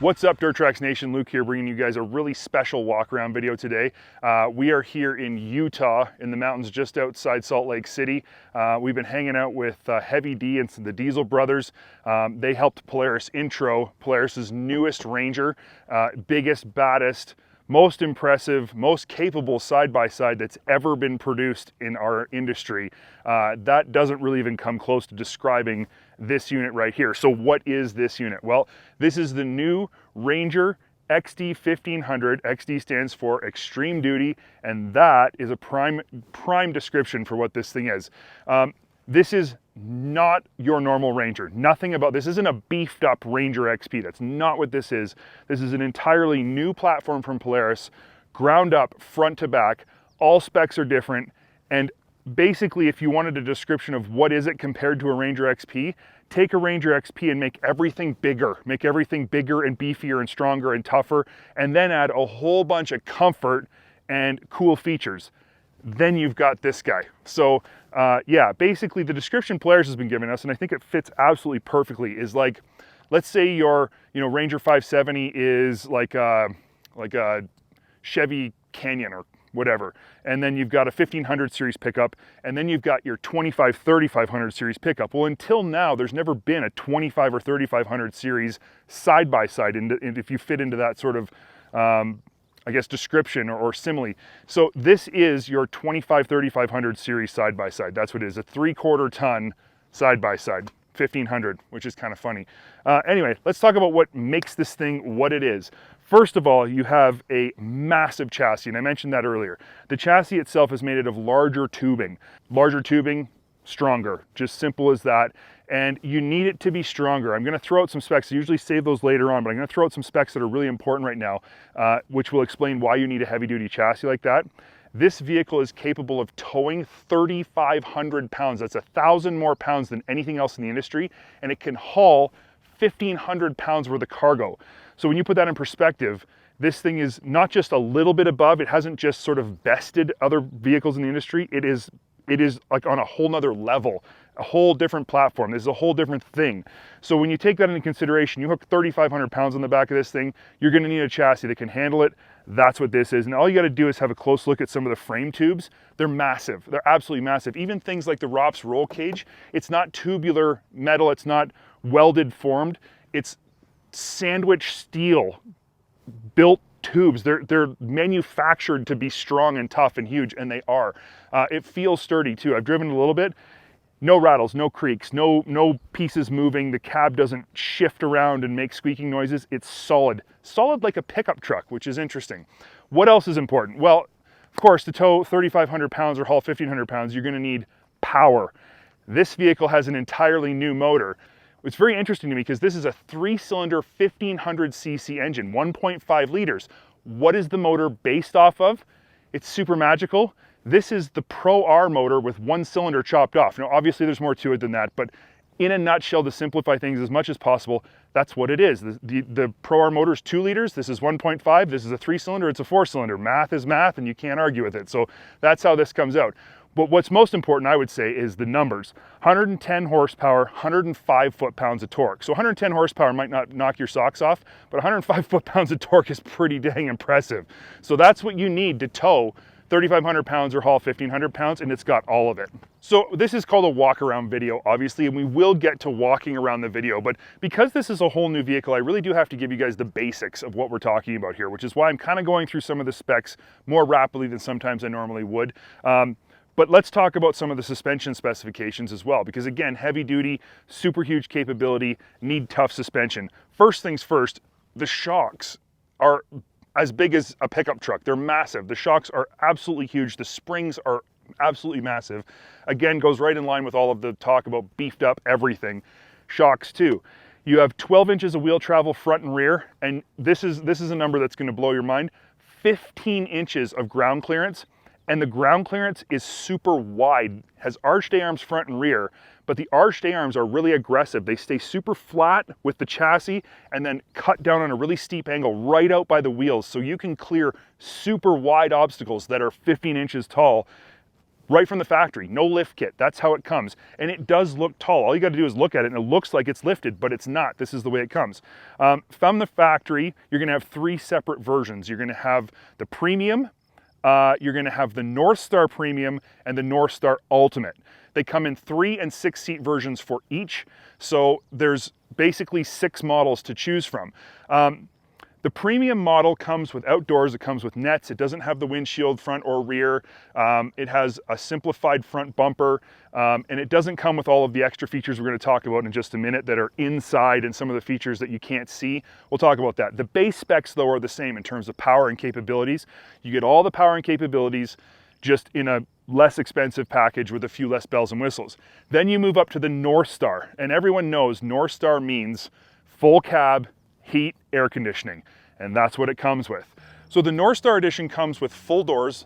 What's up, Dirt Trax Nation? Luke here, bringing you guys a really special walk around video today. We are here in Utah, in the mountains just outside Salt Lake City. We've been hanging out with Heavy D and the Diesel brothers. They helped Polaris intro Polaris's newest Ranger, biggest, baddest, most impressive, most capable side-by-side that's ever been produced in our industry. That doesn't really even come close to describing this unit right here. So what is this unit? Well, this is the new Ranger XD 1500. XD stands for Extreme Duty, and that is a prime description for what this thing is. This is not your normal Ranger. Nothing about this isn't a beefed up Ranger XP. That's not what this is. This is an entirely new platform from Polaris, ground up front to back. All specs are different, and basically, if you wanted a description of what is it compared to a Ranger XP, take a Ranger XP and make everything bigger. Make everything bigger and beefier and stronger and tougher, and then add a whole bunch of comfort and cool features. Then you've got this guy. So yeah, basically the description Polaris has been giving us, and I think it fits absolutely perfectly, is like, let's say your Ranger 570 is like a Chevy Canyon or whatever, and then you've got a 1500 series pickup, and then you've got your 3500 series pickup. Well, until now, there's never been a 25 or 3500 series side by side, and if you fit into that sort of I guess description or simile. So this is your 3500 series side by side. That's what it is, a 3/4 ton side by side, 1500, which is kind of funny. Anyway, let's talk about what makes this thing what it is. First of all, you have a massive chassis, and I mentioned that earlier. The chassis itself is made out of larger tubing. Larger tubing, stronger, just simple as that. And you need it to be stronger. I'm gonna throw out some specs. I usually save those later on, but I'm gonna throw out some specs that are really important right now, which will explain why you need a heavy duty chassis like that. This vehicle is capable of towing 3,500 pounds. That's 1,000 more pounds than anything else in the industry, and it can haul 1,500 pounds worth of cargo. So when you put that in perspective, this thing is not just a little bit above, it hasn't just sort of bested other vehicles in the industry, it is like on a whole nother level, a whole different platform. This is a whole different thing. So when you take that into consideration, you hook 3,500 pounds on the back of this thing, you're gonna need a chassis that can handle it. That's what this is. And all you gotta do is have a close look at some of the frame tubes. They're massive, they're absolutely massive. Even things like the ROPS roll cage, it's not tubular metal, it's not welded formed, it's sandwich steel built tubes. They're manufactured to be strong and tough and huge, and they are. It feels sturdy too. I've driven it a little bit. No rattles, no creaks, no pieces moving. The cab doesn't shift around and make squeaking noises. It's solid. Solid like a pickup truck, which is interesting. What else is important? Well, of course, to tow 3,500 pounds or haul 1,500 pounds, you're gonna need power. This vehicle has an entirely new motor. It's very interesting to me because this is a 3-cylinder 1,500cc engine, 1.5 liters. What is the motor based off of? It's super magical. This is the Pro R motor with 1 cylinder chopped off. Now, obviously there's more to it than that, but in a nutshell, to simplify things as much as possible, that's what it is. The Pro R motor is 2 liters, this is 1.5, this is a 3-cylinder, it's a 4-cylinder. Math is math, and you can't argue with it. So that's how this comes out. But what's most important, I would say, is the numbers. 110 horsepower, 105 foot-pounds of torque. So 110 horsepower might not knock your socks off, but 105 foot-pounds of torque is pretty dang impressive. So that's what you need to tow 3,500 pounds or haul 1,500 pounds, and it's got all of it. So this is called a walk-around video, obviously, and we will get to walking around the video, but because this is a whole new vehicle, I really do have to give you guys the basics of what we're talking about here, which is why I'm kind of going through some of the specs more rapidly than sometimes I normally would. But let's talk about some of the suspension specifications as well, because again, heavy duty, super huge capability, need tough suspension. First things first, the shocks are as big as a pickup truck. They're massive. The shocks are absolutely huge. The springs are absolutely massive. Again, goes right in line with all of the talk about beefed up everything. Shocks too. You have 12 inches of wheel travel front and rear, and this is a number that's gonna blow your mind. 15 inches of ground clearance. And the ground clearance is super wide, has arched A-arms front and rear, but the arched A-arms are really aggressive. They stay super flat with the chassis and then cut down on a really steep angle right out by the wheels, so you can clear super wide obstacles that are 15 inches tall right from the factory, no lift kit. That's how it comes. And it does look tall. All you got to do is look at it and it looks like it's lifted, but it's not. This is the way it comes. From the factory, you're going to have 3 separate versions. You're going to have the Premium, you're going to have the NorthStar Premium, and the NorthStar Ultimate. They come in 3 and 6 seat versions for each. So there's basically 6 models to choose from. The Premium model comes with outdoors, it comes with nets, it doesn't have the windshield front or rear, it has a simplified front bumper, and it doesn't come with all of the extra features we're going to talk about in just a minute that are inside and some of the features that you can't see. We'll talk about that. The base specs though are the same in terms of power and capabilities. You get all the power and capabilities just in a less expensive package with a few less bells and whistles. Then you move up to the NorthStar, and everyone knows NorthStar means full cab, heat, air conditioning, and that's what it comes with. So the NorthStar edition comes with full doors.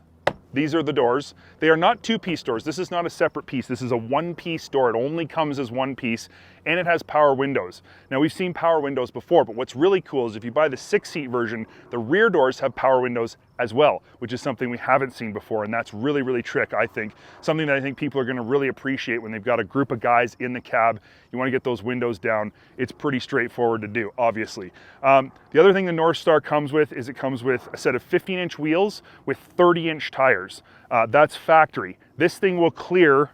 These are the doors. They are not 2-piece doors. This is not a separate piece. This is a 1-piece door. It only comes as 1 piece, and it has power windows. Now we've seen power windows before, but what's really cool is if you buy the 6-seat version, the rear doors have power windows as well, which is something we haven't seen before, and that's really, really trick, I think. Something that I think people are gonna really appreciate when they've got a group of guys in the cab. You wanna get those windows down. It's pretty straightforward to do, obviously. The other thing the NorthStar comes with is it comes with a set of 15-inch wheels with 30-inch tires. That's factory. This thing will clear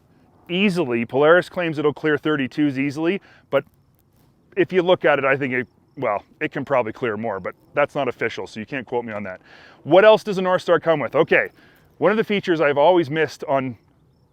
easily. Polaris claims it'll clear 32s easily, but if you look at it, I think it can probably clear more, but that's not official, so you can't quote me on that. What else does a NorthStar come with? Okay, one of the features I've always missed on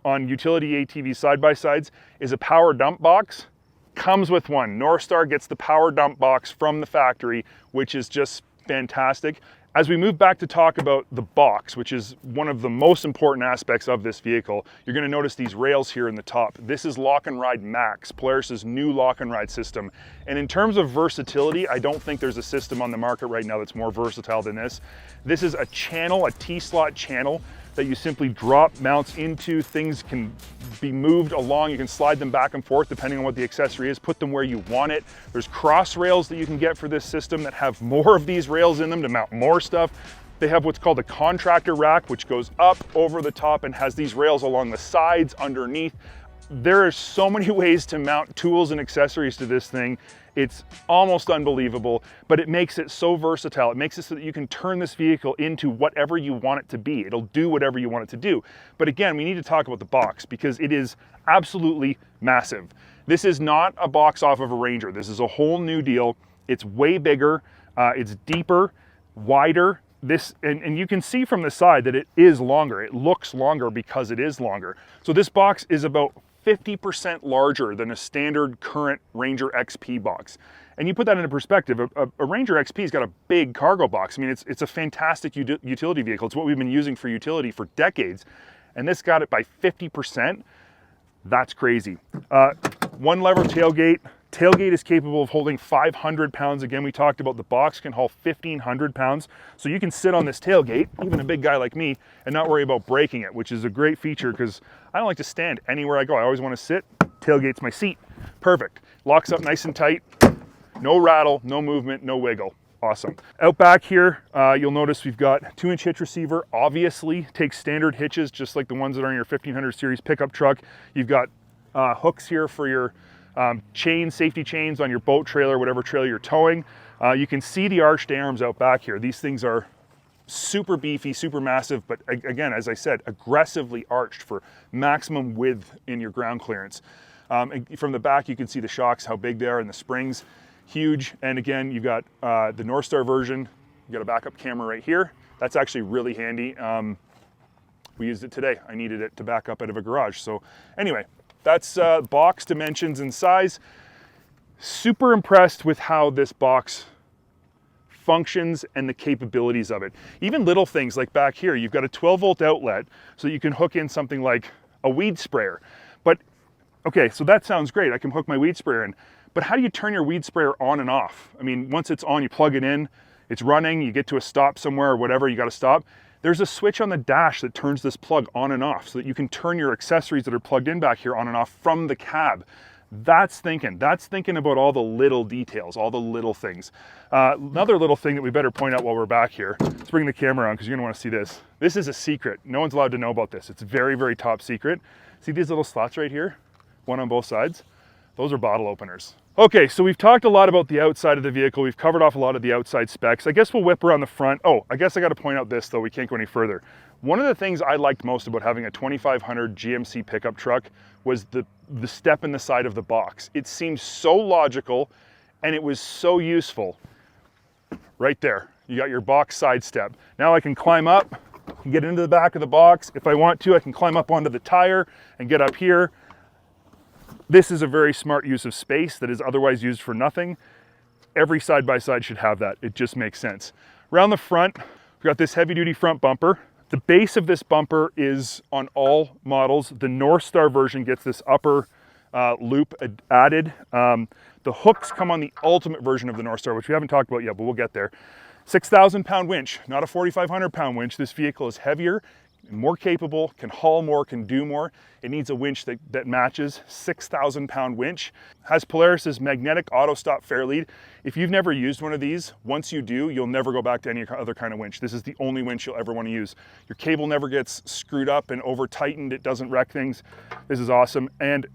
utility ATV side-by-sides is a power dump box. Comes with one. NorthStar gets the power dump box from the factory, which is just fantastic. As we move back to talk about the box, which is one of the most important aspects of this vehicle, you're going to notice these rails here in the top. This is Lock and Ride Max, Polaris's new Lock and Ride system. And in terms of versatility, I don't think there's a system on the market right now that's more versatile than this. This is a channel, a T-slot channel that you simply drop mounts into. Things can be moved along. You can slide them back and forth depending on what the accessory is, put them where you want it. There's cross rails that you can get for this system that have more of these rails in them to mount more stuff. They have what's called a contractor rack, which goes up over the top and has these rails along the sides underneath. There are so many ways to mount tools and accessories to this thing. It's almost unbelievable, but it makes it so versatile. It makes it so that you can turn this vehicle into whatever you want it to be. It'll do whatever you want it to do. But again, we need to talk about the box because it is absolutely massive. This is not a box off of a Ranger. This is a whole new deal. It's way bigger, it's deeper, wider. And you can see from the side that it is longer. It looks longer because it is longer. So this box is about 50% larger than a standard current Ranger XP box. And you put that into perspective, a Ranger XP's got a big cargo box. I mean, it's a fantastic utility vehicle. It's what we've been using for utility for decades. And this got it by 50%. That's crazy. 1 lever tailgate. Tailgate is capable of holding 500 pounds. Again, we talked about the box can haul 1,500 pounds. So you can sit on this tailgate, even a big guy like me, and not worry about breaking it, which is a great feature because I don't like to stand anywhere I go. I always want to sit. Tailgate's my seat. Perfect. Locks up nice and tight. No rattle, no movement, no wiggle. Awesome. Out back here, you'll notice we've got 2-inch hitch receiver. Obviously, takes standard hitches, just like the ones that are in your 1500 series pickup truck. You've got hooks here for your safety chains on your boat trailer, whatever trailer you're towing. You can see the arched arms out back here. These things are super beefy, super massive, but again, as I said, aggressively arched for maximum width in your ground clearance. And from the back, you can see the shocks, how big they are, and the springs, huge. And again, you've got the NorthStar version. You've got a backup camera right here. That's actually really handy. We used it today. I needed it to back up out of a garage. So anyway, that's box dimensions and size. Super impressed with how this box functions and the capabilities of it. Even little things like back here, you've got a 12-volt outlet so you can hook in something like a weed sprayer. But okay, so that sounds great. I can hook my weed sprayer in. But how do you turn your weed sprayer on and off? I mean, once it's on, you plug it in, it's running, you get to a stop somewhere or whatever, you got to stop. There's a switch on the dash that turns this plug on and off so that you can turn your accessories that are plugged in back here on and off from the cab. That's thinking about all the little details, all the little things. Another little thing that we better point out while we're back here, Let's bring the camera on because you're gonna wanna see this. This is a secret. No one's allowed to know about this. It's very, very top secret. See these little slots right here? One on both sides? Those are bottle openers. Okay, so we've talked a lot about the outside of the vehicle. We've covered off a lot of the outside specs. I guess we'll whip around the front. Oh, I guess I gotta point out this though, we can't go any further. One of the things I liked most about having a 2500 GMC pickup truck was the step in the side of the box. It seemed so logical and it was so useful. Right there, you got your box side step. Now I can climb up, get into the back of the box. If I want to, I can climb up onto the tire and get up here. This is a very smart use of space that is otherwise used for nothing. Every side-by-side should have that. It just makes sense. Around the front, we've got this heavy-duty front bumper. The base of this bumper is on all models. The NorthStar version gets this upper loop added. The hooks come on the ultimate version of the NorthStar, which we haven't talked about yet, but we'll get there. 6,000 pound winch, not a 4,500 pound winch. This vehicle is heavier, more capable, can haul more, can do more. It needs a winch that matches. 6,000 pound winch. Has Polaris's magnetic auto stop fair lead. If you've never used one of these, once you do, you'll never go back to any other kind of winch. This is the only winch you'll ever want to use. Your cable never gets screwed up and over tightened. It doesn't wreck things. This is awesome. And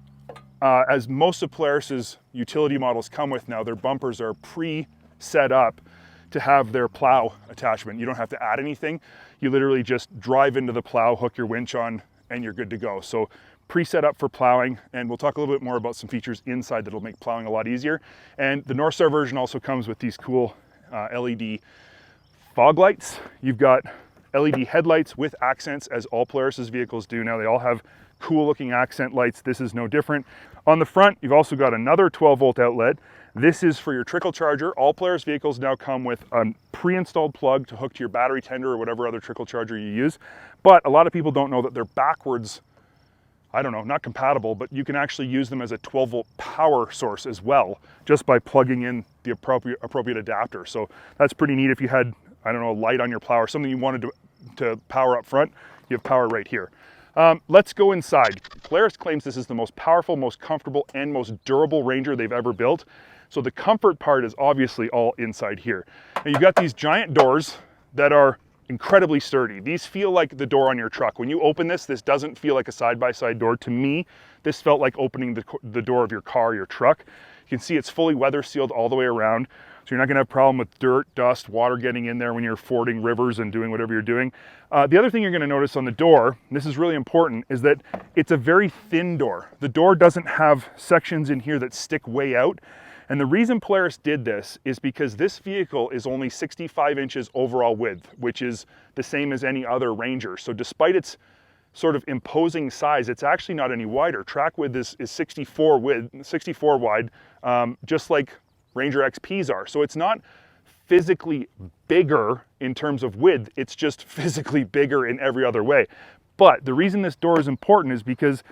as most of Polaris's utility models come with now, their bumpers are pre-set up to have their plow attachment. You don't have to add anything. You literally just drive into the plow, hook your winch on, and you're good to go. So pre-set up for plowing, and we'll talk a little bit more about some features inside that'll make plowing a lot easier. And the NorthStar version also comes with these cool LED fog lights. You've got LED headlights with accents, as all Polaris's vehicles do now. They all have cool looking accent lights. This is no different. On the front, you've also got another 12 volt outlet. This is for your trickle charger. All Polaris vehicles now come with a pre-installed plug to hook to your battery tender or whatever other trickle charger you use. But a lot of people don't know that they're backwards, I don't know, not compatible, but you can actually use them as a 12 volt power source as well, just by plugging in the appropriate adapter. So that's pretty neat. If you had, I don't know, a light on your plow or something you wanted to power up front, you have power right here. Let's go inside. Polaris claims this is the most powerful, most comfortable, and most durable Ranger they've ever built. So the comfort part is obviously all inside here. Now you've got these giant doors that are incredibly sturdy. These feel like the door on your truck. When you open this doesn't feel like a side-by-side door. To me, this felt like opening the door of your car, your truck. You can see it's fully weather sealed all the way around. So you're not gonna have a problem with dirt, dust, water getting in there when you're fording rivers and doing whatever you're doing. The other thing you're gonna notice on the door, and this is really important, is that it's a very thin door. The door doesn't have sections in here that stick way out. And the reason Polaris did this is because this vehicle is only 65 inches overall width, which is the same as any other Ranger. So despite its sort of imposing size, it's actually not any wider. Track width is 64 wide, just like Ranger XPs are. So it's not physically bigger in terms of width, it's just physically bigger in every other way. But the reason this door is important is because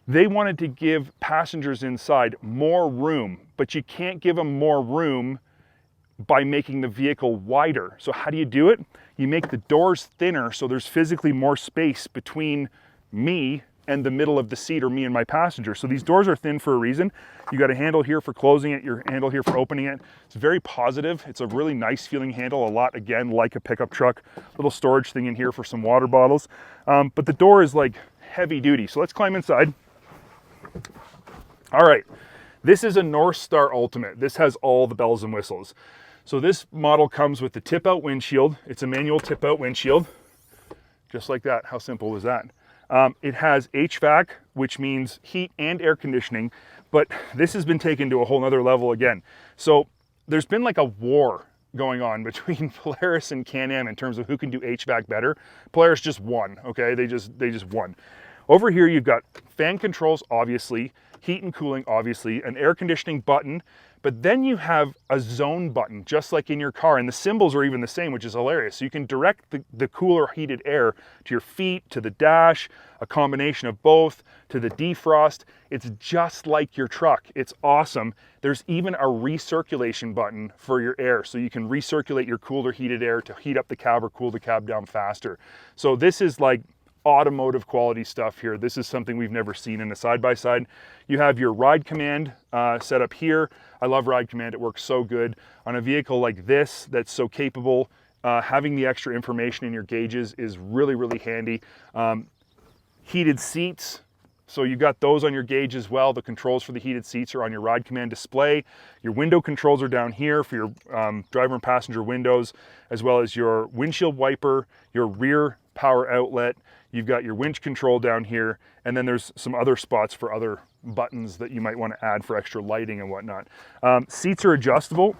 they wanted to give passengers inside more room, but you can't give them more room by making the vehicle wider. So how do you do it? You make the doors thinner so there's physically more space between me and the middle of the seat, or me and my passenger. So these doors are thin for a reason. You got a handle here for closing it, your handle here for opening it. It's very positive. It's a really nice feeling handle, a lot, again, like a pickup truck. Little storage thing in here for some water bottles. But the door is like heavy duty. So let's climb inside. All right, this is a NorthStar Ultimate. This has all the bells and whistles. So this model comes with the tip out windshield. It's a manual tip out windshield, just like that. How simple was that? It has HVAC, which means heat and air conditioning, but this has been taken to a whole nother level again. So there's been like a war going on between Polaris and Can-Am in terms of who can do HVAC better. Polaris just won, okay? They just won. Over here, you've got fan controls, obviously, heat and cooling, obviously, an air conditioning button, but then you have a zone button, just like in your car, and the symbols are even the same, which is hilarious. So you can direct the cooler heated air to your feet, to the dash, a combination of both, to the defrost. It's just like your truck. It's awesome. There's even a recirculation button for your air, so you can recirculate your cooler heated air to heat up the cab or cool the cab down faster. So this is like automotive quality stuff here. This is something we've never seen in a side-by-side. You have your ride command set up here. I love ride command. It works so good on a vehicle like this that's so capable. having the extra information in your gauges is really, really handy. Heated seats. So you've got those on your gauge as well. The controls for the heated seats are on your Ride Command display. Your window controls are down here for your driver and passenger windows, as well as your windshield wiper, your rear power outlet. You've got your winch control down here, and then there's some other spots for other buttons that you might want to add for extra lighting and whatnot. Seats are adjustable,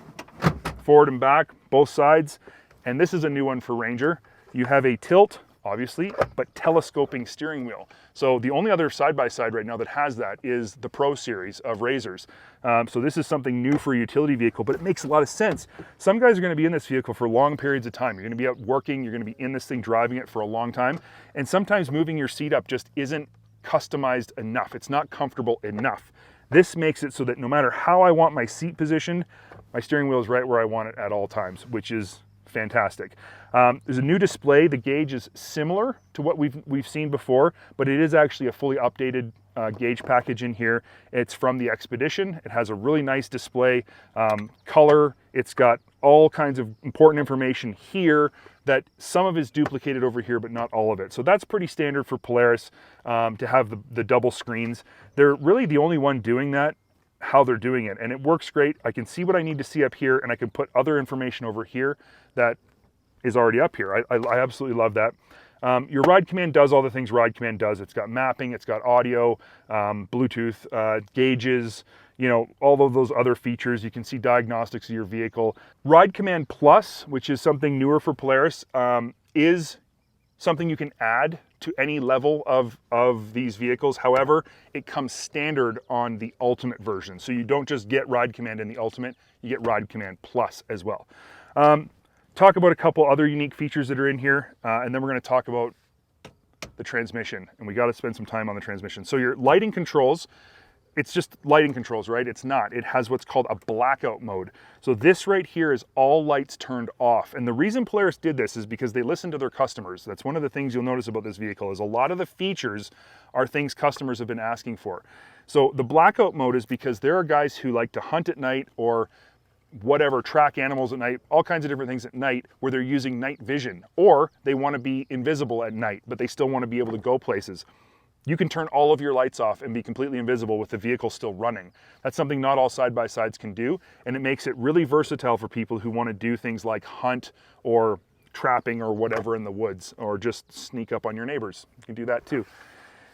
forward and back, both sides. And this is a new one for Ranger. You have a tilt, obviously, but telescoping steering wheel. So the only other side-by-side right now that has that is the Pro series of Razors. So this is something new for a utility vehicle, but it makes a lot of sense. Some guys are gonna be in this vehicle for long periods of time. You're gonna be out working, you're gonna be in this thing driving it for a long time. And sometimes moving your seat up just isn't customized enough. It's not comfortable enough. This makes it so that no matter how I want my seat positioned, my steering wheel is right where I want it at all times, which is fantastic. There's a new display. The gauge is similar to what we've seen before, but it is actually a fully updated gauge package in here. It's from the Expedition. It has a really nice display, color. It's got all kinds of important information here that some of is duplicated over here, but not all of it. So that's pretty standard for Polaris to have the double screens. They're really the only one doing that, how they're doing it, and it works great. I can see what I need to see up here, and I can put other information over here that is already up here. I absolutely love that. Your Ride Command does all the things Ride Command does. It's got mapping, it's got audio, Bluetooth, gauges, you know, all of those other features. You can see diagnostics of your vehicle. Ride Command Plus, which is something newer for Polaris, is something you can add to any level of these vehicles. However, it comes standard on the Ultimate version. So you don't just get Ride Command in the Ultimate, you get Ride Command Plus as well. Talk about a couple other unique features that are in here, and then we're gonna talk about the transmission, and we gotta spend some time on the transmission. So your lighting controls, it's just lighting controls, right? It's not. It has what's called a blackout mode. So this right here is all lights turned off. And the reason Polaris did this is because they listened to their customers. That's one of the things you'll notice about this vehicle is a lot of the features are things customers have been asking for. So the blackout mode is because there are guys who like to hunt at night or whatever, track animals at night, all kinds of different things at night where they're using night vision, or they want to be invisible at night, but they still want to be able to go places. You can turn all of your lights off and be completely invisible with the vehicle still running. That's something not all side-by-sides can do, and it makes it really versatile for people who want to do things like hunt or trapping or whatever in the woods, or just sneak up on your neighbors. You can do that too.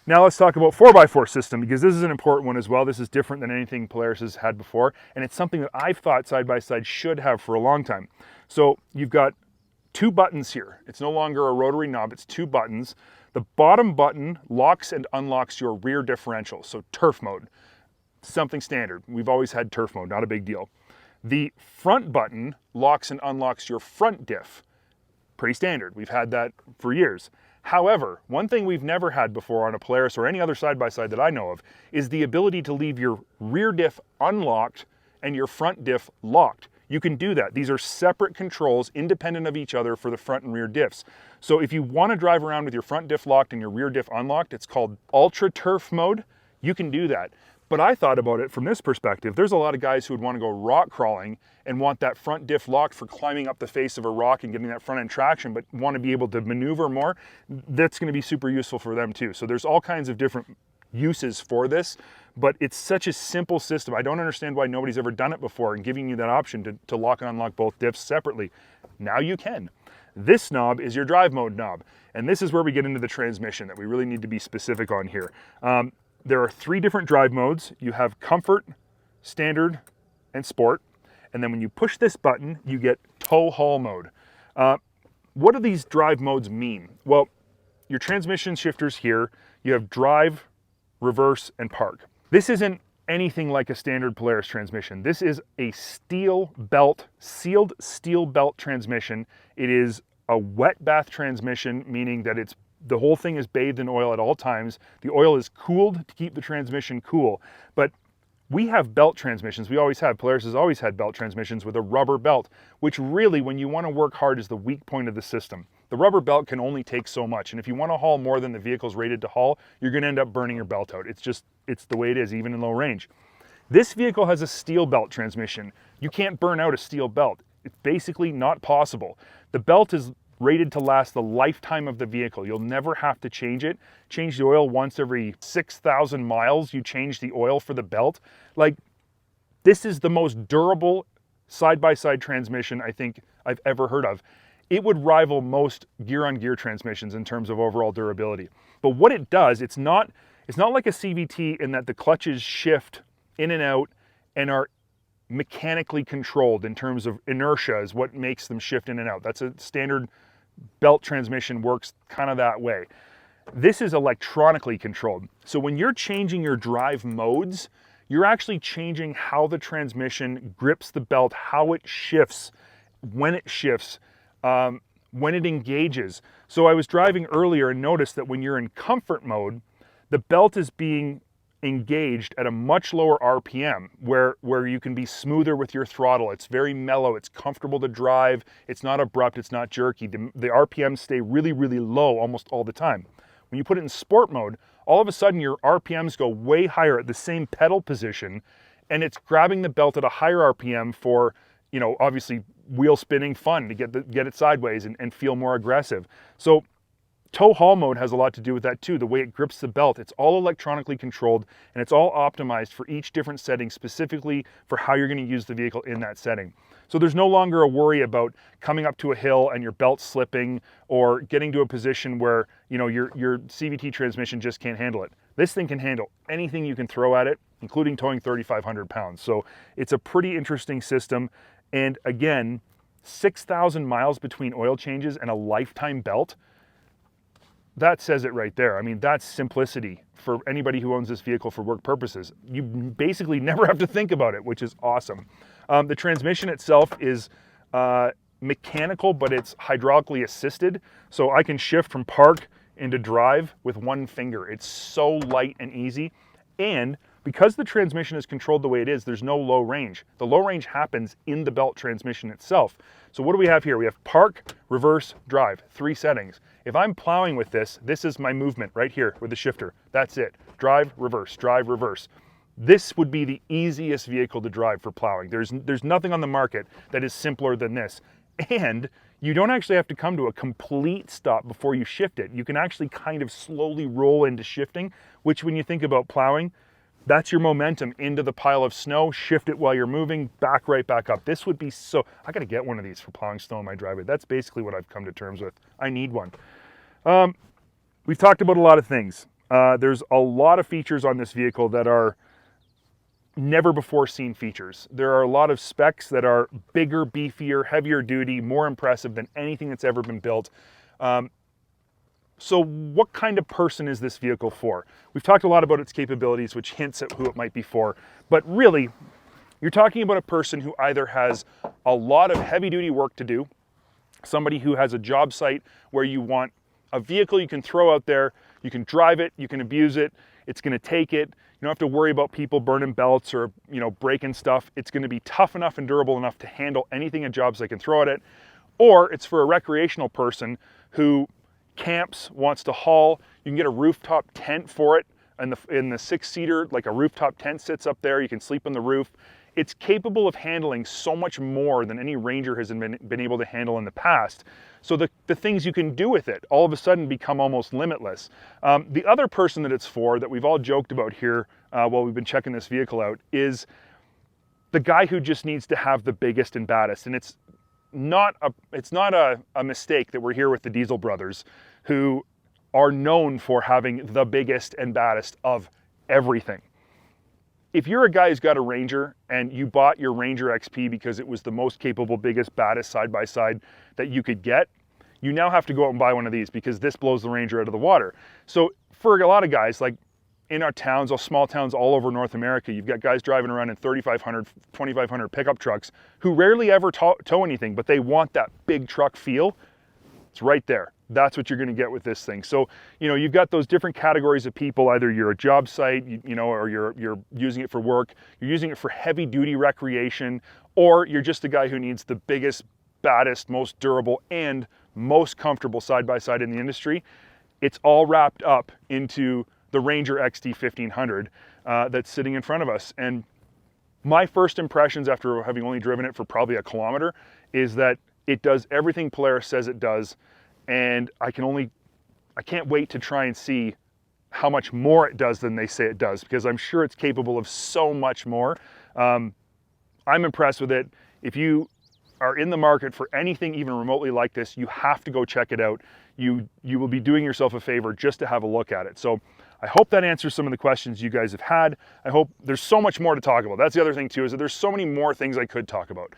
Now let's talk about 4x4 system, because this is an important one as well. This is different than anything Polaris has had before, and it's something that I've thought side-by-side should have for a long time. So you've got two buttons here. It's no longer a rotary knob, it's two buttons. The bottom button locks and unlocks your rear differential, so turf mode. Something standard. We've always had turf mode, not a big deal. The front button locks and unlocks your front diff. Pretty standard. We've had that for years. However, one thing we've never had before on a Polaris or any other side-by-side that I know of is the ability to leave your rear diff unlocked and your front diff locked. You can do that. These are separate controls independent of each other for the front and rear diffs. So if you want to drive around with your front diff locked and your rear diff unlocked, it's called Ultra Turf mode. You can do that. But I thought about it from this perspective. There's a lot of guys who would want to go rock crawling and want that front diff locked for climbing up the face of a rock and getting that front end traction, but want to be able to maneuver more. That's going to be super useful for them too. So there's all kinds of different uses for this, but it's such a simple system. I don't understand why nobody's ever done it before and giving you that option to lock and unlock both diffs separately. Now you can. This knob is your drive mode knob, and this is where we get into the transmission that we really need to be specific on here. There are three different drive modes. You have Comfort, Standard, and Sport. And then when you push this button, you get Tow Haul mode. What do these drive modes mean? Well, your transmission shifter's here. You have drive, reverse, and park. This isn't anything like a standard Polaris transmission. This is a steel belt, sealed steel belt transmission. It is a wet bath transmission, meaning that the whole thing is bathed in oil at all times. The oil is cooled to keep the transmission cool. But we have belt transmissions. We always have. Polaris has always had belt transmissions with a rubber belt, which really, when you want to work hard, is the weak point of the system. The rubber belt can only take so much. And if you want to haul more than the vehicle's rated to haul, you're going to end up burning your belt out. It's the way it is, even in low range. This vehicle has a steel belt transmission. You can't burn out a steel belt. It's basically not possible. The belt is rated to last the lifetime of the vehicle. You'll never have to change it. Change the oil once every 6,000 miles. You change the oil for the belt. Like, this is the most durable side-by-side transmission I think I've ever heard of. It would rival most gear-on-gear transmissions in terms of overall durability. But what it does, it's not like a CVT in that the clutches shift in and out and are mechanically controlled in terms of inertia is what makes them shift in and out. That's a standard belt transmission, works kind of that way. This is electronically controlled. So when you're changing your drive modes, you're actually changing how the transmission grips the belt, how it shifts, when it engages. So I was driving earlier and noticed that when you're in comfort mode, the belt is being engaged at a much lower RPM where you can be smoother with your throttle. It's very mellow, it's comfortable to drive, it's not abrupt, it's not jerky. The RPMs stay really, really low almost all the time. When you put it in sport mode, all of a sudden your RPMs go way higher at the same pedal position, and it's grabbing the belt at a higher RPM for, you know, obviously wheel spinning fun to get it sideways and feel more aggressive. So tow haul mode has a lot to do with that too, the way it grips the belt. It's all electronically controlled and it's all optimized for each different setting, specifically for how you're going to use the vehicle in that setting. So there's no longer a worry about coming up to a hill and your belt slipping or getting to a position where, you know, your CVT transmission just can't handle it. This thing can handle anything you can throw at it, including towing 3,500 pounds. So it's a pretty interesting system. And again, 6,000 miles between oil changes and a lifetime belt, that says it right there. I mean, that's simplicity for anybody who owns this vehicle for work purposes. You basically never have to think about it, which is awesome. The transmission itself is mechanical, but it's hydraulically assisted. So I can shift from park into drive with one finger. It's so light and easy. And because the transmission is controlled the way it is, there's no low range. The low range happens in the belt transmission itself. So what do we have here? We have park, reverse, drive, 3 settings. If I'm plowing with this, this is my movement right here with the shifter. That's it. Drive, reverse, drive, reverse. This would be the easiest vehicle to drive for plowing. There's nothing on the market that is simpler than this. And you don't actually have to come to a complete stop before you shift it. You can actually kind of slowly roll into shifting, which when you think about plowing, that's your momentum into the pile of snow, shift it while you're moving, right back up. This would be so, I gotta get one of these for plowing snow in my driveway. That's basically what I've come to terms with. I need one. We've talked about a lot of things. There's a lot of features on this vehicle that are never before seen features. There are a lot of specs that are bigger, beefier, heavier duty, more impressive than anything that's ever been built. So what kind of person is this vehicle for? We've talked a lot about its capabilities, which hints at who it might be for, but really, you're talking about a person who either has a lot of heavy duty work to do, somebody who has a job site where you want a vehicle you can throw out there, you can drive it, you can abuse it, it's gonna take it, you don't have to worry about people burning belts or, you know, breaking stuff. It's gonna be tough enough and durable enough to handle anything a job site can throw at it. Or it's for a recreational person who camps, wants to haul. You can get a rooftop tent for it, and in the 6-seater, like a rooftop tent sits up there. You can sleep on the roof. It's capable of handling so much more than any Ranger has been able to handle in the past. So the things you can do with it all of a sudden become almost limitless. The other person that it's for, that we've all joked about here while we've been checking this vehicle out, is the guy who just needs to have the biggest and baddest. And it's not a mistake that we're here with the Diesel brothers, who are known for having the biggest and baddest of everything. If you're a guy who's got a Ranger and you bought your Ranger XP because it was the most capable, biggest, baddest side-by-side that you could get, you now have to go out and buy one of these because this blows the Ranger out of the water. So for a lot of guys, like in our towns, or small towns all over North America, you've got guys driving around in 3,500, 2,500 pickup trucks who rarely ever tow anything, but they want that big truck feel. It's right there. That's what you're going to get with this thing. So, you know, you've got those different categories of people. Either you're a job site, you know, or you're using it for work, you're using it for heavy duty recreation, or you're just a guy who needs the biggest, baddest, most durable, and most comfortable side-by-side in the industry. It's all wrapped up into the Ranger XD 1500 that's sitting in front of us. And My first impressions after having only driven it for probably a kilometer is that it does everything Polaris says it does, and I can't wait to try and see how much more it does than they say it does, because I'm sure it's capable of so much more. I'm impressed with it. If you are in the market for anything even remotely like this, you have to go check it out. You will be doing yourself a favor just to have a look at it. So I hope that answers some of the questions you guys have had. I hope there's so much more to talk about. That's the other thing too, is that there's so many more things I could talk about.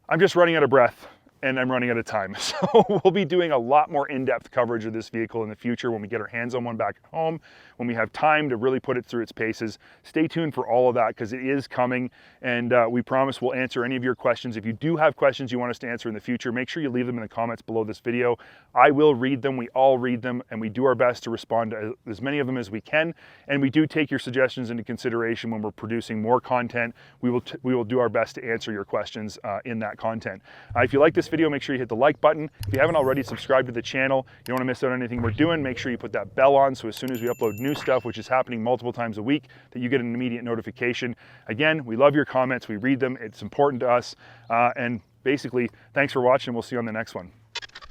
I'm just running out of breath and I'm running out of time. So we'll be doing a lot more in-depth coverage of this vehicle in the future when we get our hands on one back at home, when we have time to really put it through its paces. Stay tuned for all of that, because it is coming, and we promise we'll answer any of your questions. If you do have questions you want us to answer in the future, make sure you leave them in the comments below this video. I will read them, we all read them, and we do our best to respond to as many of them as we can, and we do take your suggestions into consideration when we're producing more content. We will do our best to answer your questions in that content. If you like this video, make sure you hit the like button. If you haven't already, subscribe to the channel. You don't want to miss out on anything we're doing. Make sure you put that bell on, so as soon as we upload new stuff, which is happening multiple times a week, that you get an immediate notification. Again, we love your comments. We read them. It's important to us. And basically, thanks for watching. We'll see you on the next one.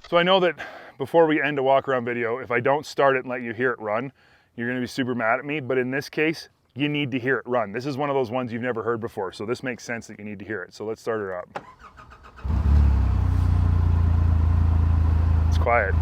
So I know that before we end a walk around video, if I don't start it and let you hear it run, you're going to be super mad at me. But in this case, you need to hear it run. This is one of those ones you've never heard before. So this makes sense that you need to hear it. So let's start her up. It's quiet.